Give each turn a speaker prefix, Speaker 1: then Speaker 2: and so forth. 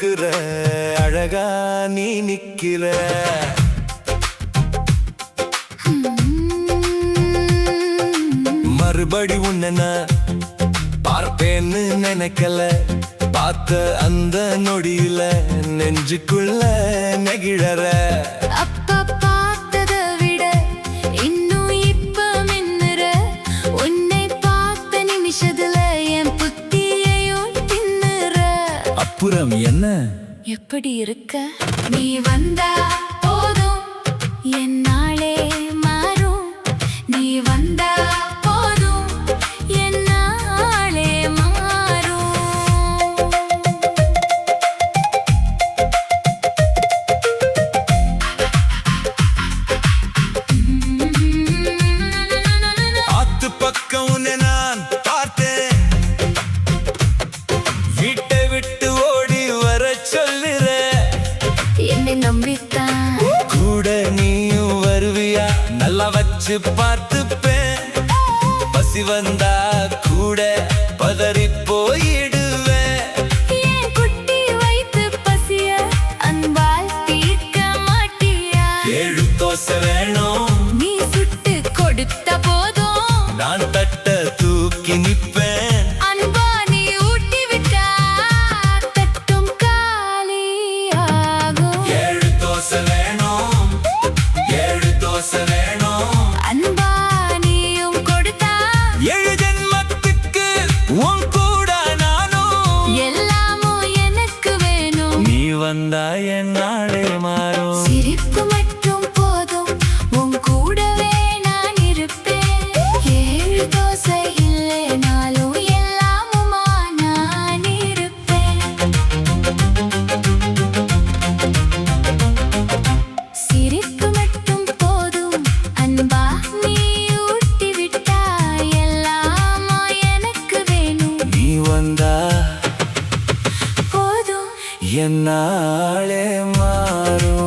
Speaker 1: கொடுக்கிற அழகா நீ நிக்கிற. மறுபடி உன்னை நான் பார்ப்பேன்னு நினைக்கல. பார்த்த அந்த நொடியில நெஞ்சுக்குள்ள நெகிழற.
Speaker 2: அப்ப பார்த்ததை விட இன்னும் இப்ப மின்னுற. உன்னை பார்த்த நிமிஷத்துல என் புத்தியையும் தின்னுற.
Speaker 1: அப்புறம் என்ன
Speaker 2: எப்படி இருக்க? நீ வந்தா போதும் என் நாளே மாறும். நீ வந்தா போதும் என் நாளே மாறும்.
Speaker 1: ஆத்து பக்கம் உன்னை நான் பார்த்தேன். வீட்டை விட்டு ஓடி வர சொல்லுற.
Speaker 2: என்னை நம்பித்தான்
Speaker 1: கூட நீயும் வருவியா? நல்லா வச்சு பார்த்துப்பேன். பசி வந்தா கூட பதறி போயிடுவேன்.
Speaker 2: என் குட்டி வைத்து பசிய அன்பால் தீர்க்க மாட்டியா?
Speaker 1: 7 தோசை வேணும்,
Speaker 2: நீ சுட்டு கொடுத்த போதும்
Speaker 1: நான் தட்ட தூக்கி நிப்பேன்.
Speaker 2: அன்பா நீ ஊட்டி விட்டா தட்டும் காலியாகும்.
Speaker 1: 7 தோசை வேணும், 7 தோசை வேணும்.
Speaker 2: அன்பா நீயும் கொடுத்தா
Speaker 1: 7 ஜென்மத்துக்கு உன் கூட நானும்.
Speaker 2: எல்லாமும் எனக்கு வேணும்.
Speaker 1: நீ வந்தா என் நாளே மாறும்.
Speaker 2: சிரிப்பு மட்டும் போதும் உன் கூடவே நான் இருப்பேன். 7 தோசை இல்லைனாலும் எல்லாமுமா நான் இருப்பேன். சிரிப்பு மட்டும் போதும் அன்பா நீ ஊட்டி விட்டா எல்லாமா எனக்கு வேணும்.
Speaker 1: நீ வந்தா
Speaker 2: போதும்
Speaker 1: என் நாளே மாறும்.